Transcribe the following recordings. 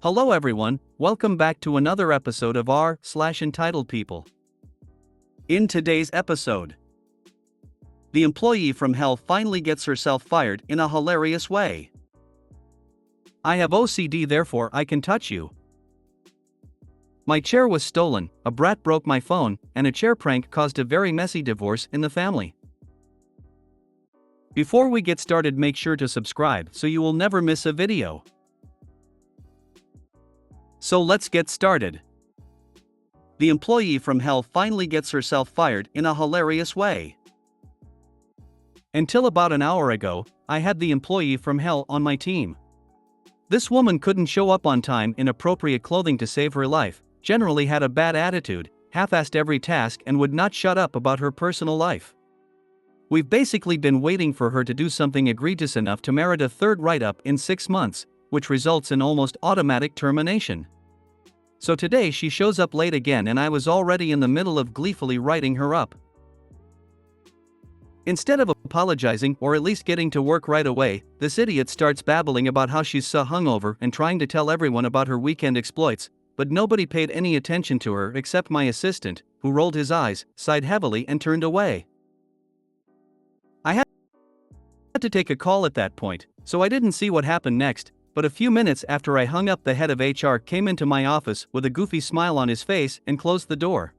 Hello everyone, welcome back to another episode of r/Entitled People. In today's episode, the employee from hell finally gets herself fired in a hilarious way. I have OCD, therefore I can touch you. My chair was stolen, a brat broke my phone, and a chair prank caused a very messy divorce in the family. Before we get started, make sure to subscribe so you will never miss a video. So let's get started. The employee from hell finally gets herself fired in a hilarious way. Until about an hour ago, I had the employee from hell on my team. This woman couldn't show up on time in appropriate clothing to save her life, generally had a bad attitude, half-assed every task, and would not shut up about her personal life. We've basically been waiting for her to do something egregious enough to merit a third write-up in 6 months, which results in almost automatic termination. So today she shows up late again, and I was already in the middle of gleefully writing her up. Instead of apologizing or at least getting to work right away, this idiot starts babbling about how she's so hungover and trying to tell everyone about her weekend exploits, but nobody paid any attention to her except my assistant, who rolled his eyes, sighed heavily, and turned away. I had to take a call at that point, so I didn't see what happened next. But a few minutes after I hung up, the head of HR came into my office with a goofy smile on his face and closed the door.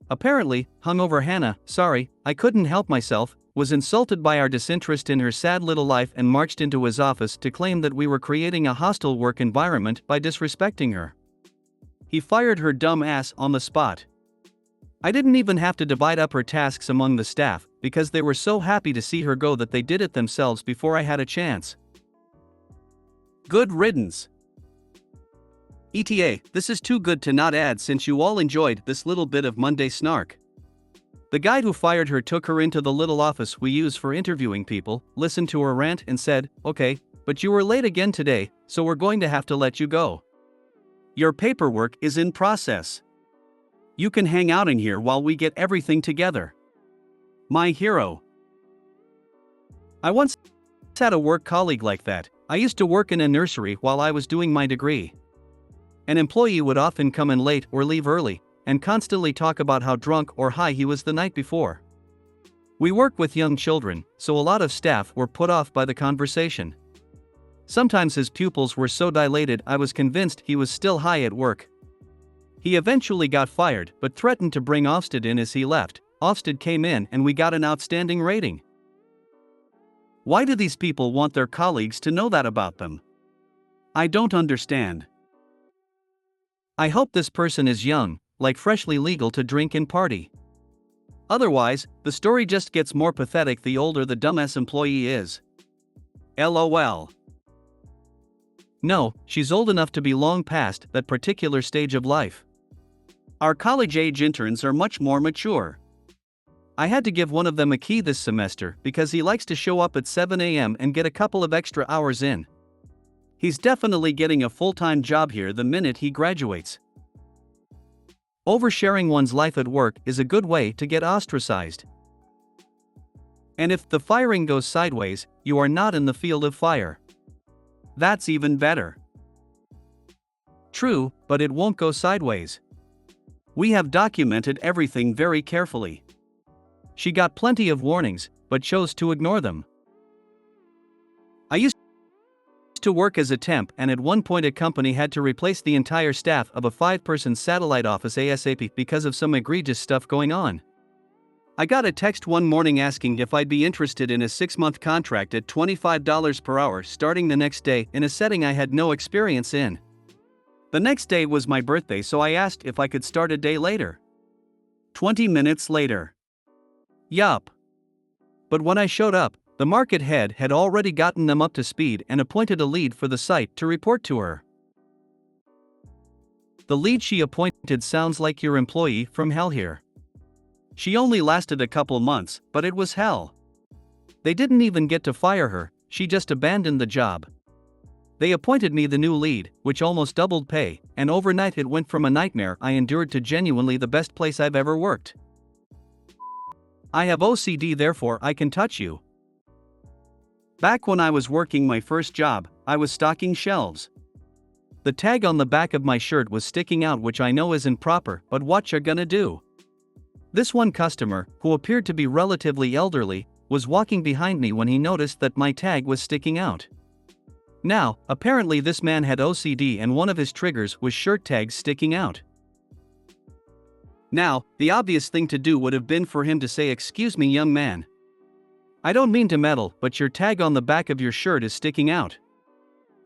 Apparently, hungover Hannah, sorry, I couldn't help myself, was insulted by our disinterest in her sad little life and marched into his office to claim that we were creating a hostile work environment by disrespecting her. He fired her dumb ass on the spot. I didn't even have to divide up her tasks among the staff, because they were so happy to see her go that they did it themselves before I had a chance. Good riddance. ETA, this is too good to not add since you all enjoyed this little bit of Monday snark. The guy who fired her took her into the little office we use for interviewing people, listened to her rant and said, "Okay, but you were late again today, so we're going to have to let you go. Your paperwork is in process. You can hang out in here while we get everything together." My hero. I once had a work colleague like that. I used to work in a nursery while I was doing my degree. An employee would often come in late or leave early, and constantly talk about how drunk or high he was the night before. We work with young children, so a lot of staff were put off by the conversation. Sometimes his pupils were so dilated I was convinced he was still high at work. He eventually got fired, but threatened to bring Ofsted in as he left. Ofsted came in and we got an outstanding rating. Why do these people want their colleagues to know that about them? I don't understand. I hope this person is young, like freshly legal to drink and party. Otherwise, the story just gets more pathetic the older the dumbass employee is. LOL. No, she's old enough to be long past that particular stage of life. Our college-age interns are much more mature. I had to give one of them a key this semester because he likes to show up at 7 a.m. and get a couple of extra hours in. He's definitely getting a full-time job here the minute he graduates. Oversharing one's life at work is a good way to get ostracized. And if the firing goes sideways, you are not in the field of fire. That's even better. True, but it won't go sideways. We have documented everything very carefully. She got plenty of warnings, but chose to ignore them. I used to work as a temp, and at one point a company had to replace the entire staff of a 5-person satellite office ASAP because of some egregious stuff going on. I got a text one morning asking if I'd be interested in a 6-month contract at $25 per hour starting the next day in a setting I had no experience in. The next day was my birthday, so I asked if I could start a day later. 20 minutes later. Yup. But when I showed up, the market head had already gotten them up to speed and appointed a lead for the site to report to her. The lead she appointed sounds like your employee from hell here. She only lasted a couple months, but it was hell. They didn't even get to fire her, she just abandoned the job. They appointed me the new lead, which almost doubled pay, and overnight it went from a nightmare I endured to genuinely the best place I've ever worked. I have OCD, therefore I can touch you. Back when I was working my first job, I was stocking shelves. The tag on the back of my shirt was sticking out, which I know isn't proper, but what you gonna do? This one customer, who appeared to be relatively elderly, was walking behind me when he noticed that my tag was sticking out. Now, apparently this man had OCD and one of his triggers was shirt tags sticking out. Now, the obvious thing to do would have been for him to say, "Excuse me, young man. I don't mean to meddle, but your tag on the back of your shirt is sticking out.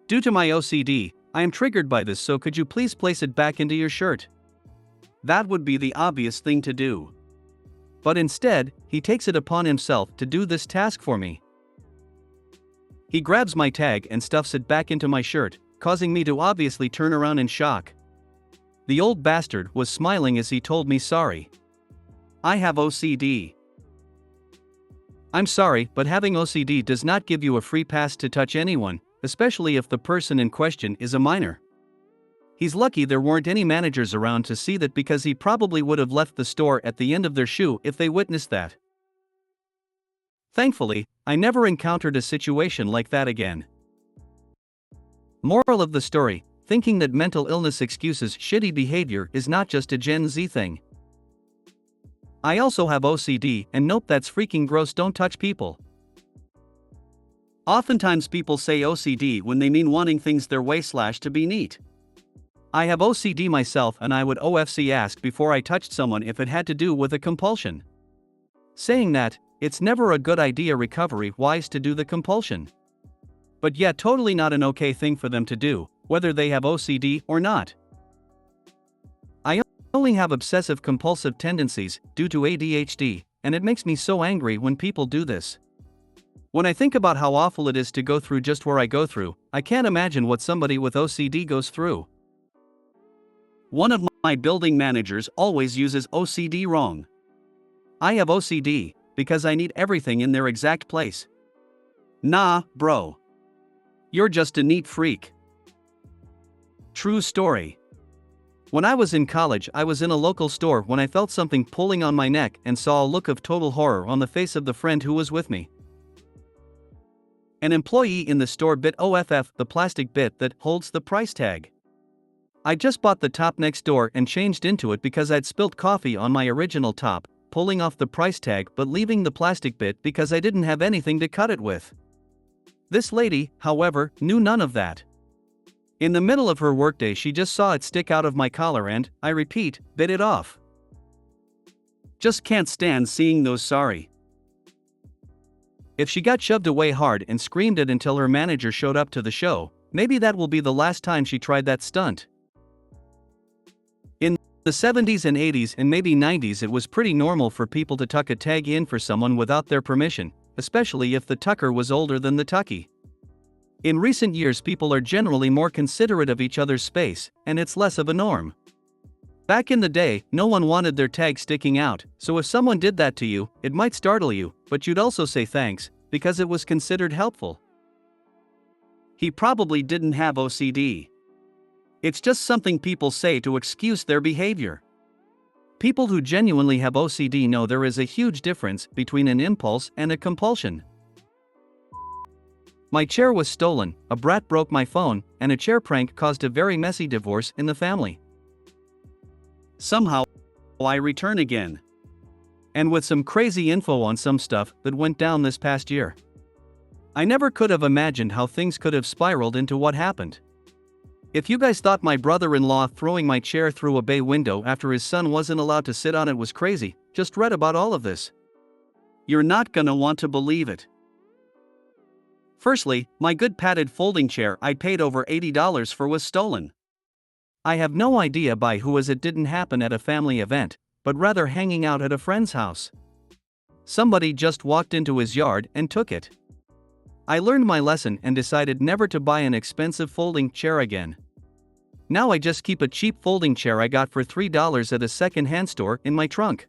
Due to my OCD, I am triggered by this, so could you please place it back into your shirt?" That would be the obvious thing to do. But instead, he takes it upon himself to do this task for me. He grabs my tag and stuffs it back into my shirt, causing me to obviously turn around in shock. The old bastard was smiling as he told me, "Sorry. I have OCD." I'm sorry, but having OCD does not give you a free pass to touch anyone, especially if the person in question is a minor. He's lucky there weren't any managers around to see that, because he probably would have left the store at the end of their shoe if they witnessed that. Thankfully, I never encountered a situation like that again. Moral of the story: thinking that mental illness excuses shitty behavior is not just a Gen Z thing. I also have OCD, and nope, that's freaking gross. Don't touch people. Oftentimes people say OCD when they mean wanting things their way / to be neat. I have OCD myself, and I would OFC ask before I touched someone if it had to do with a compulsion. Saying that, it's never a good idea recovery-wise to do the compulsion. But yeah, totally not an okay thing for them to do, whether they have OCD or not. I only have obsessive compulsive tendencies due to ADHD, and it makes me so angry when people do this. When I think about how awful it is to go through just where I go through, I can't imagine what somebody with OCD goes through. One of my building managers always uses OCD wrong. I have OCD because I need everything in their exact place. Nah, bro. You're just a neat freak. True story. When I was in college, I was in a local store when I felt something pulling on my neck and saw a look of total horror on the face of the friend who was with me. An employee in the store bit OFF the plastic bit that holds the price tag. I just bought the top next door and changed into it because I'd spilt coffee on my original top, pulling off the price tag but leaving the plastic bit because I didn't have anything to cut it with. This lady, however, knew none of that. In the middle of her workday, she just saw it stick out of my collar and, I repeat, bit it off. Just can't stand seeing those. Sorry. If she got shoved away hard and screamed it until her manager showed up to the show, maybe that will be the last time she tried that stunt. In the 70s and 80s and maybe 90s, it was pretty normal for people to tuck a tag in for someone without their permission, especially if the tucker was older than the tucky. In recent years, people are generally more considerate of each other's space, and it's less of a norm. Back in the day, no one wanted their tag sticking out, so if someone did that to you, it might startle you, but you'd also say thanks, because it was considered helpful. He probably didn't have OCD. It's just something people say to excuse their behavior. People who genuinely have OCD know there is a huge difference between an impulse and a compulsion. My chair was stolen, a brat broke my phone, and a chair prank caused a very messy divorce in the family. Somehow, I return again. And with some crazy info on some stuff that went down this past year. I never could have imagined how things could have spiraled into what happened. If you guys thought my brother-in-law throwing my chair through a bay window after his son wasn't allowed to sit on it was crazy, just read about all of this. You're not gonna want to believe it. Firstly, my good padded folding chair I paid over $80 for was stolen. I have no idea by who, as it didn't happen at a family event, but rather hanging out at a friend's house. Somebody just walked into his yard and took it. I learned my lesson and decided never to buy an expensive folding chair again. Now I just keep a cheap folding chair I got for $3 at a second-hand store in my trunk.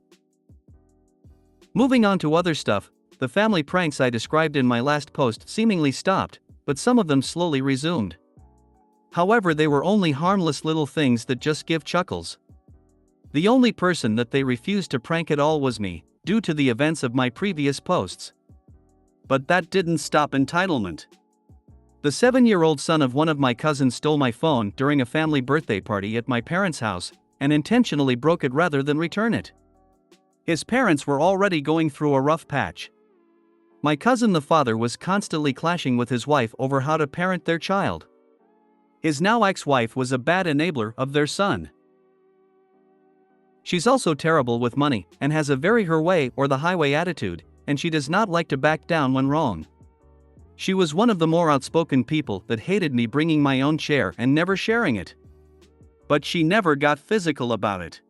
Moving on to other stuff, the family pranks I described in my last post seemingly stopped, but some of them slowly resumed. However, they were only harmless little things that just give chuckles. The only person that they refused to prank at all was me, due to the events of my previous posts. But that didn't stop entitlement. The 7-year-old son of one of my cousins stole my phone during a family birthday party at my parents' house and intentionally broke it rather than return it. His parents were already going through a rough patch. My cousin the father was constantly clashing with his wife over how to parent their child. His now ex-wife was a bad enabler of their son. She's also terrible with money and has a very her way or the highway attitude, and she does not like to back down when wrong. She was one of the more outspoken people that hated me bringing my own chair and never sharing it. But she never got physical about it.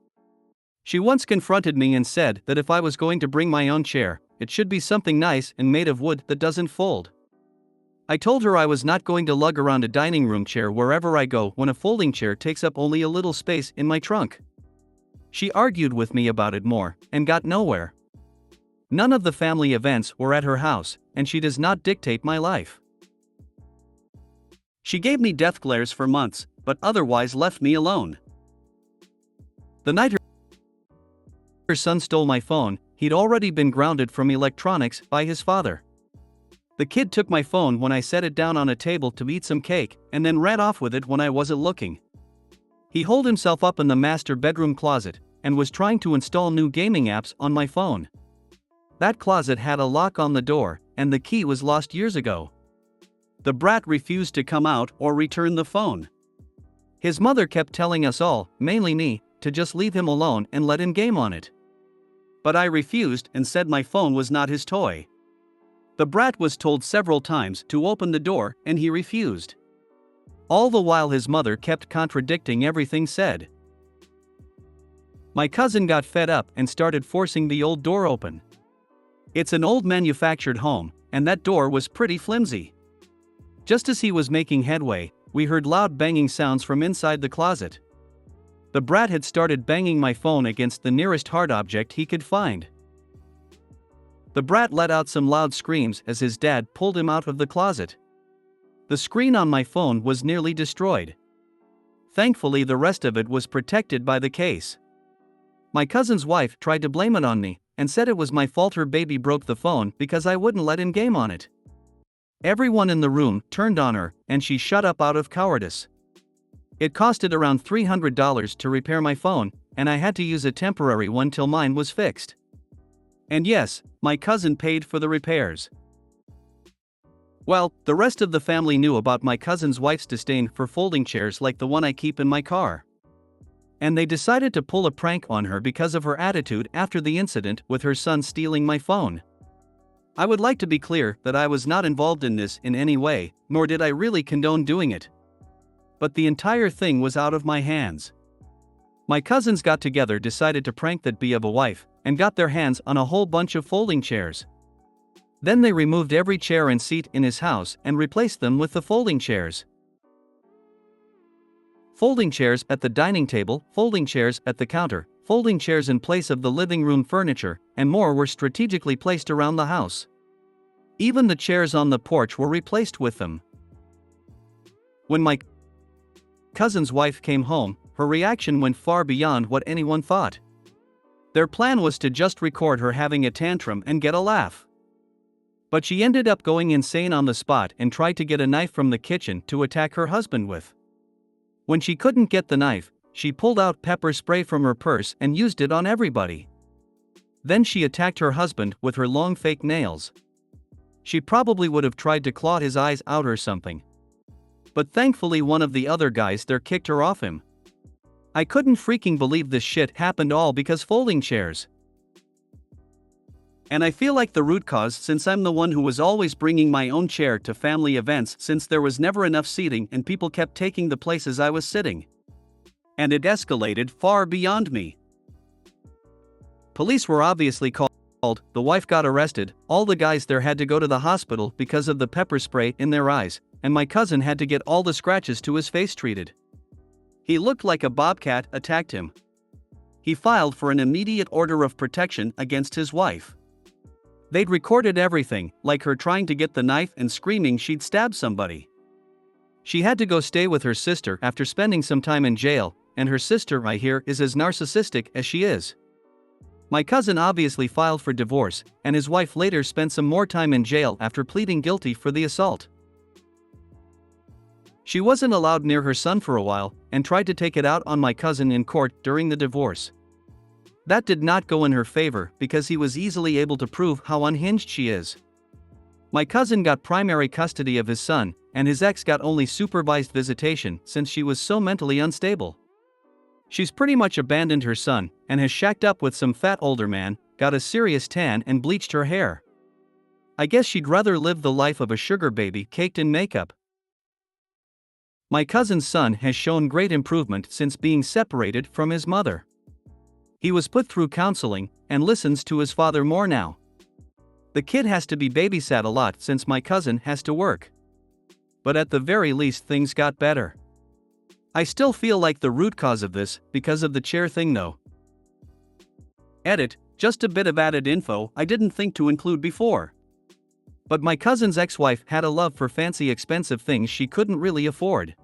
She once confronted me and said that if I was going to bring my own chair, it should be something nice and made of wood that doesn't fold. I told her I was not going to lug around a dining room chair wherever I go when a folding chair takes up only a little space in my trunk. She argued with me about it more and got nowhere. None of the family events were at her house, and she does not dictate my life. She gave me death glares for months, but otherwise left me alone. The night her son stole my phone, he'd already been grounded from electronics by his father. The kid took my phone when I set it down on a table to eat some cake, and then ran off with it when I wasn't looking. He holed himself up in the master bedroom closet, and was trying to install new gaming apps on my phone. That closet had a lock on the door, and the key was lost years ago. The brat refused to come out or return the phone. His mother kept telling us all, mainly me, to just leave him alone and let him game on it. But I refused and said my phone was not his toy. The brat was told several times to open the door, and he refused. All the while his mother kept contradicting everything said. My cousin got fed up and started forcing the old door open. It's an old manufactured home, and that door was pretty flimsy. Just as he was making headway, we heard loud banging sounds from inside the closet. The brat had started banging my phone against the nearest hard object he could find. The brat let out some loud screams as his dad pulled him out of the closet. The screen on my phone was nearly destroyed. Thankfully, the rest of it was protected by the case. My cousin's wife tried to blame it on me, and said it was my fault her baby broke the phone because I wouldn't let him game on it. Everyone in the room turned on her, and she shut up out of cowardice. It costed around $300 to repair my phone, and I had to use a temporary one till mine was fixed. And yes, my cousin paid for the repairs. Well, the rest of the family knew about my cousin's wife's disdain for folding chairs like the one I keep in my car. And they decided to pull a prank on her because of her attitude after the incident with her son stealing my phone. I would like to be clear that I was not involved in this in any way, nor did I really condone doing it. But the entire thing was out of my hands. My cousins got together, decided to prank that bee of a wife, and got their hands on a whole bunch of folding chairs. Then they removed every chair and seat in his house and replaced them with the folding chairs. Folding chairs at the dining table, folding chairs at the counter, folding chairs in place of the living room furniture, and more were strategically placed around the house. Even the chairs on the porch were replaced with them. When my cousin's wife came home, her reaction went far beyond what anyone thought. Their plan was to just record her having a tantrum and get a laugh. But she ended up going insane on the spot and tried to get a knife from the kitchen to attack her husband with. When she couldn't get the knife, she pulled out pepper spray from her purse and used it on everybody. Then she attacked her husband with her long fake nails. She probably would have tried to claw his eyes out or something. But thankfully one of the other guys there kicked her off him. I couldn't freaking believe this shit happened all because folding chairs. And I feel like the root cause, since I'm the one who was always bringing my own chair to family events, since there was never enough seating and people kept taking the places I was sitting. And it escalated far beyond me. Police were obviously called, the wife got arrested, all the guys there had to go to the hospital because of the pepper spray in their eyes, and my cousin had to get all the scratches to his face treated. He looked like a bobcat attacked him. He filed for an immediate order of protection against his wife. They'd recorded everything, like her trying to get the knife and screaming she'd stab somebody. She had to go stay with her sister after spending some time in jail, and her sister, I hear, is as narcissistic as she is. My cousin obviously filed for divorce, and his wife later spent some more time in jail after pleading guilty for the assault. She wasn't allowed near her son for a while, and tried to take it out on my cousin in court during the divorce. That did not go in her favor because he was easily able to prove how unhinged she is. My cousin got primary custody of his son, and his ex got only supervised visitation since she was so mentally unstable. She's pretty much abandoned her son, and has shacked up with some fat older man, got a serious tan and bleached her hair. I guess she'd rather live the life of a sugar baby caked in makeup. My cousin's son has shown great improvement since being separated from his mother. He was put through counseling, and listens to his father more now. The kid has to be babysat a lot since my cousin has to work. But at the very least things got better. I still feel like the root cause of this, because of the chair thing though. Edit, just a bit of added info I didn't think to include before. But my cousin's ex-wife had a love for fancy expensive things she couldn't really afford.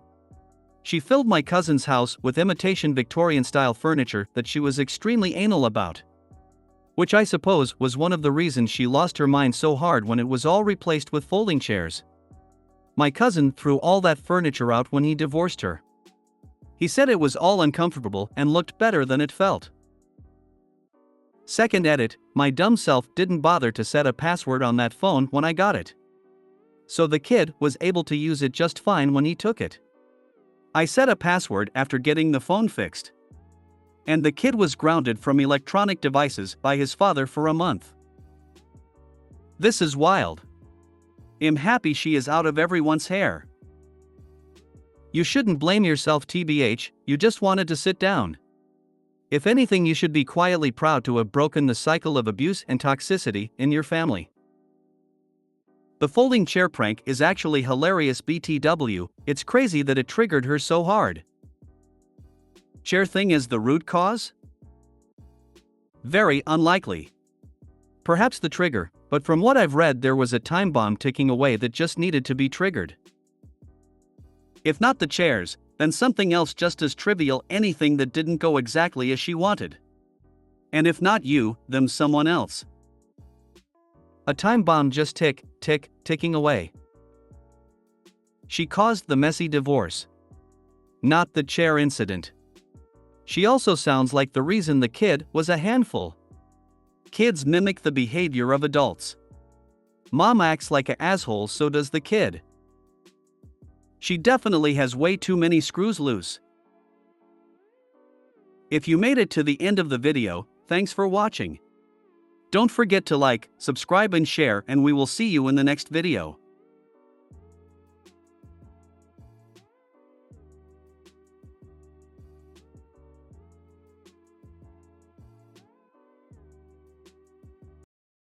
She filled my cousin's house with imitation Victorian-style furniture that she was extremely anal about. Which I suppose was one of the reasons she lost her mind so hard when it was all replaced with folding chairs. My cousin threw all that furniture out when he divorced her. He said it was all uncomfortable and looked better than it felt. Second edit, my dumb self didn't bother to set a password on that phone when I got it. So the kid was able to use it just fine when he took it. I set a password after getting the phone fixed. And the kid was grounded from electronic devices by his father for a month. This is wild. I'm happy she is out of everyone's hair. You shouldn't blame yourself TBH, you just wanted to sit down. If anything, you should be quietly proud to have broken the cycle of abuse and toxicity in your family. The folding chair prank is actually hilarious BTW, it's crazy that it triggered her so hard. Chair thing is the root cause? Very unlikely. Perhaps the trigger, but from what I've read there was a time bomb ticking away that just needed to be triggered. If not the chairs, then something else just as trivial, anything that didn't go exactly as she wanted. And if not you, then someone else. A time bomb just ticking away. She caused the messy divorce. Not the chair incident. She also sounds like the reason the kid was a handful. Kids mimic the behavior of adults. Mom acts like an asshole, so does the kid. She definitely has way too many screws loose. If you made it to the end of the video, thanks for watching. Don't forget to like, subscribe and share, and we will see you in the next video.